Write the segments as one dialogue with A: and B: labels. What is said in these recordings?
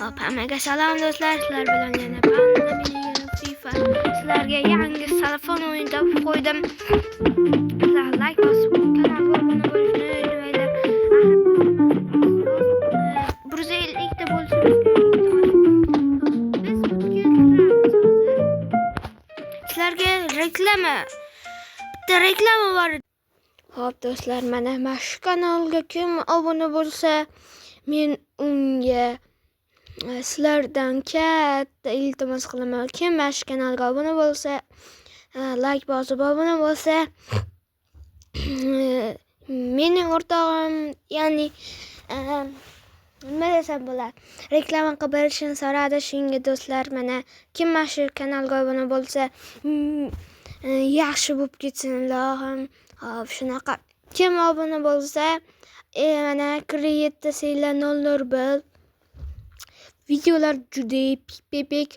A: Hop, hammaga salom do'stlar. Sizlar bilan yana Panda Mini FIFA. Sizlarga yangi telefon o'yini topib qo'ydim. Sizlar like bosib, kanalga obuna bo'lishni unutmanglar. 150 ta bo'lsangiz biz sizlarga bitta reklama bor. Hop do'stlar, mana shu kanalga kim obuna bo'lsa, men unga sizlardan katta iltimos qilaman. Kim mana shu kanalga obuna bo'lsa, like bosib obuna bo'lsa, mening o'rtog'im, ya'ni nima desam bo'ladi, reklama qilib berishini so'radi. Shunga do'stlar, mana kim mana shu kanalga obuna bo'lsa, yaxshi bo'lib ketsin ilohim. Hop, shunaqa. Kim obuna bo'lsa, mana kreditta seylar 001 videolar juda pipik.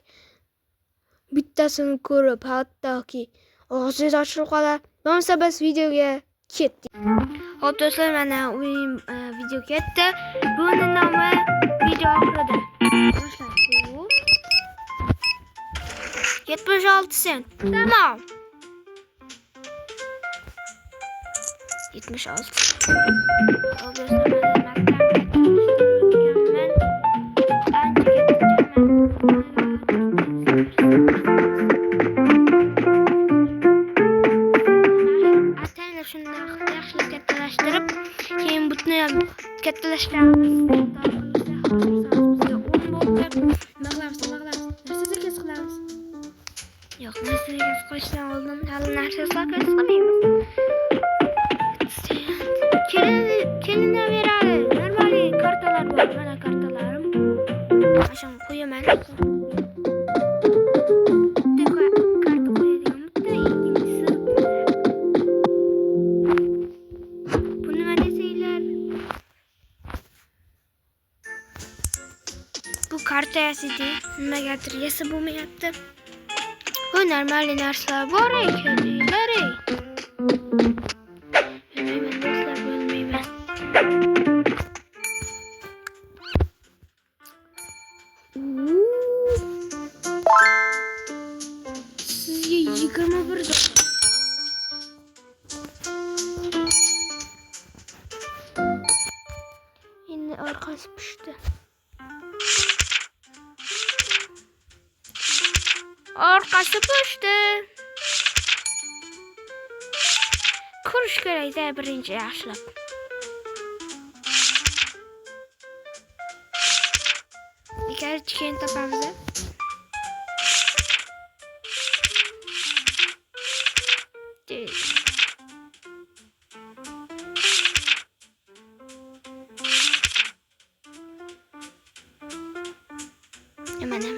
A: Bittasini ko'rib, hattoki og'zingiz ochilib qolar. Bo'lmasa biz videoga ketdik. Hop do'stlar, mana video ketdi. Buni nomi video oxirida. Boshlar. 76 sent. Tamam. 76. Hop do'stlar, shuni yaxshi kattalashtirib, keyin butni ham kattalashtiramiz. Narsaga kes qilamiz. Yo'q, narsaga kes qo'yishdan oldin hali narsaga kes qilmaymiz. Kelinaveradi. Normal kartalar bor. Mana kartalarim. Ashun qo'yaman. Bu karta yasidi, nimagadir yasab bo'lmayapti. Bu normal narsalar bor ekan, deyiladi. Bilmayman do'stlar, bilmayman. Sizga 21 endi orqasi pishdi. Orqasi pishdi. Ko'rish kerak-da birinchi yaxshilab. Ikki chicken topamiz. Mana.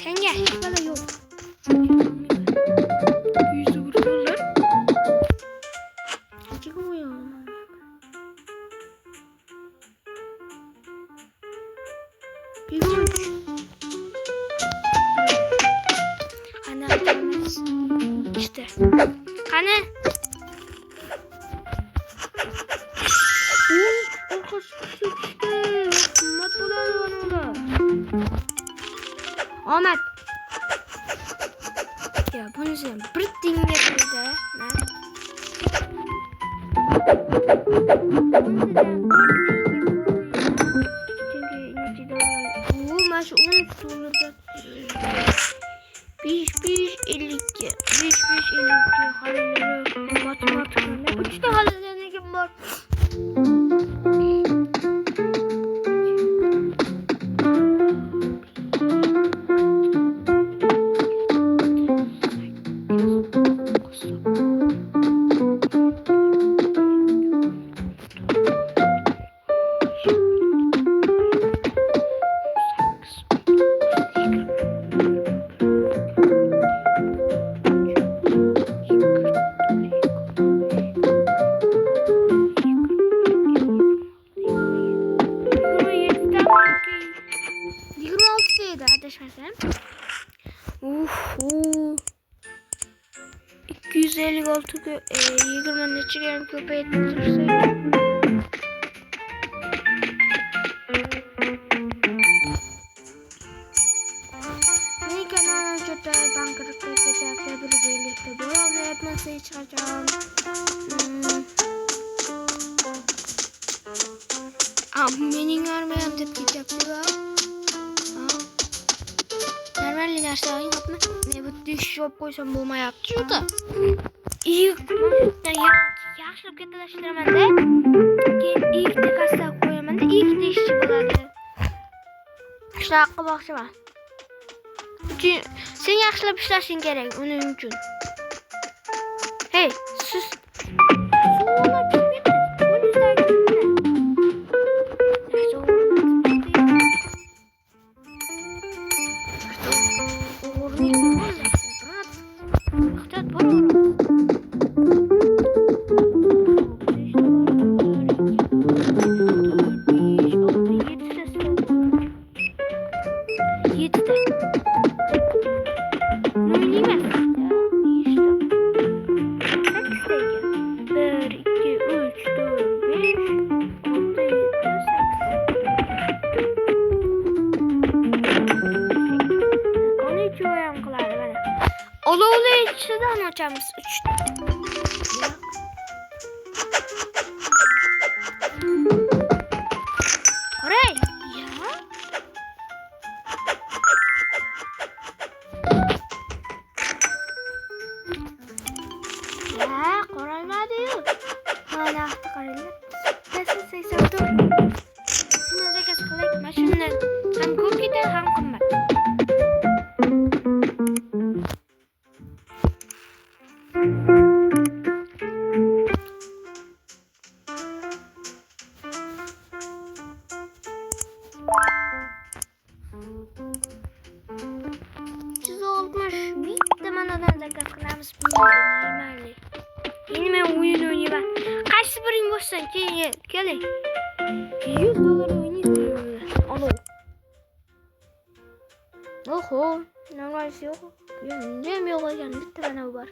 A: Senga hech balo yo'q. İşte. Hani? Ahmet. Ya bunu sen bir dinle de. Maşı 10 dolardan 5 52 hayır matematik ne işte hallerine gibi var. Adashmasam. 256 20 nechiga ham ko'paytirsak. Ha, mening armiyam deb ketyapti-ku. Ha. Normal narsalar yo'qmi? Men bu dish olib qo'ysam bo'lmayapti shu-da. Yaxshilab kattalashtiramanda, keyin ikkita kassa qo'yamanda, ikkita ishchi bo'ladi. Shunaqa qilmoqchiman. Sen yaxshilab ishlashing kerak uning uchun. Hey, siz olovli ichidan ochamiz. 3 Qaray. Ya, qoraymadi-yu. Mana qaranglar. 84. Shuni zakaz qilaylik. Mashina ham ko'p ketadi, ham qimmat. Bitta manadan zakaz qilamiz. Normalniy. Endi men o'yin o'ynayman. Qaysi biring bo'lsan, keling. $100 o'ynayman. Olov. Oho, normalsi yo'q. Nima yo'q ekan, bitta mana bu bor.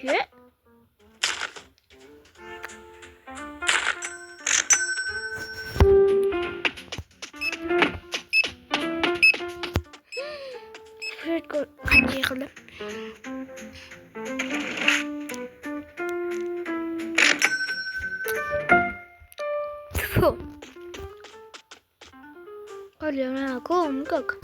A: Shit. Qancha yig'ildi? Olha, como, coco.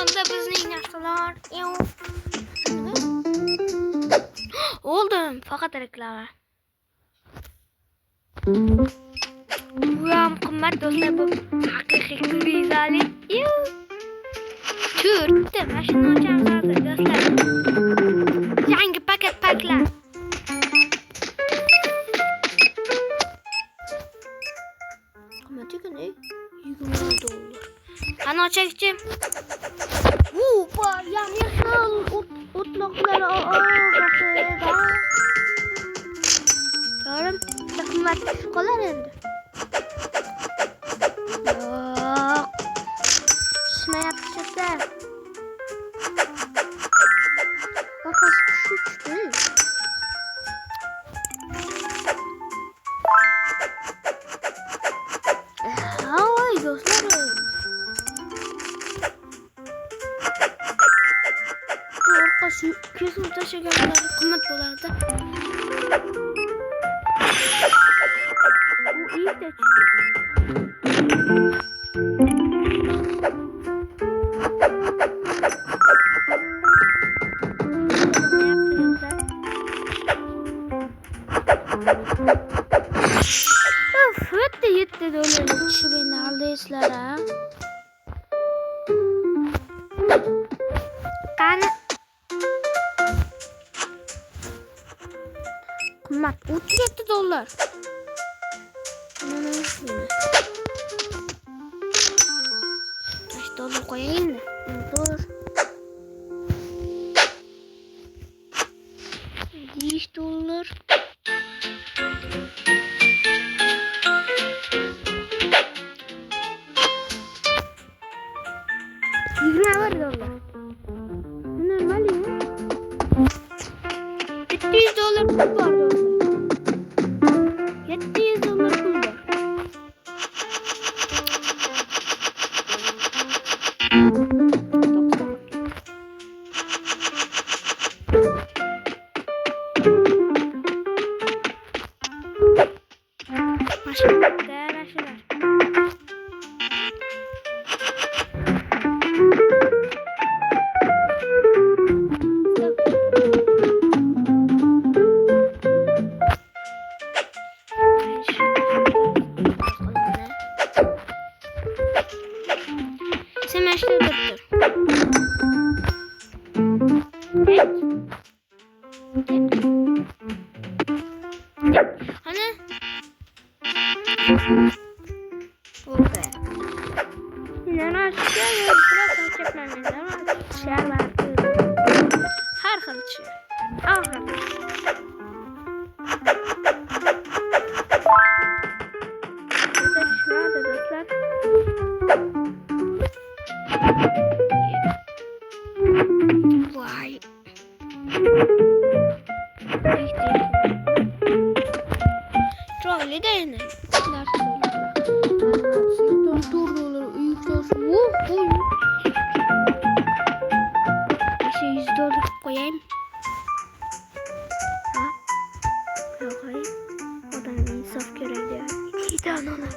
A: Anda bizning narsalar. Oldum, faqat reklama. Bu ham qimmat do'stlar, bu haqiqiy krizali. To'rtta mashina ochamiz hozir do'stlar. Yangi paketlar. Qimmat-ku ne? $20. Qani ochaychi. Yam-yashil o'tloqlar orasida. To'g'rim, qimmat qolar endi. Yo'q. Ishmayapti-da. Orqasi tushdi. Voy do'stlar. Kesib tashlaganlar qimmat bo'lardi. Bu iyda $7 tushib endi aldaysizlar ha. Qani qimmat $37. $5 qo'yayinmi? Dur. $5. $20. Normal ya. $700 pul var dostlar. $700 pul var. Vay. Trolley de yine. $100 koyayım. Ha? Yok hayır. Odan insaf gerekli ya. İyi tane ona.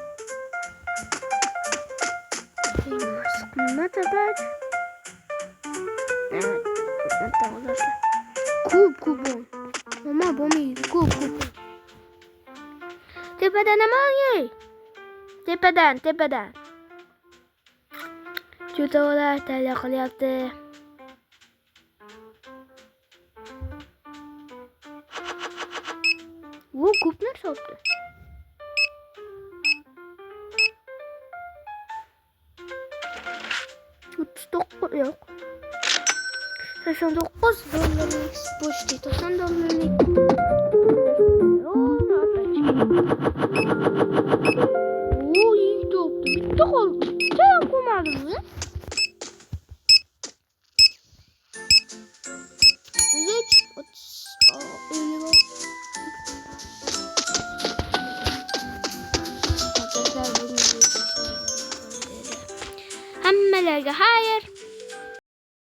A: Sıkma tabi. Evet. Tamam. Kupon. Ama bu mu? Kupon. Tepeden hemen ye. Tepeden. Judolar tele qilyapti. Bu ko'p narsa olibdi. $39 yo'q. $89 pochta, $90. Oo, iyi toptu. Bitti oldu. Sen koymadın mı? Geç. Öyle bak. Hammalarga hayır.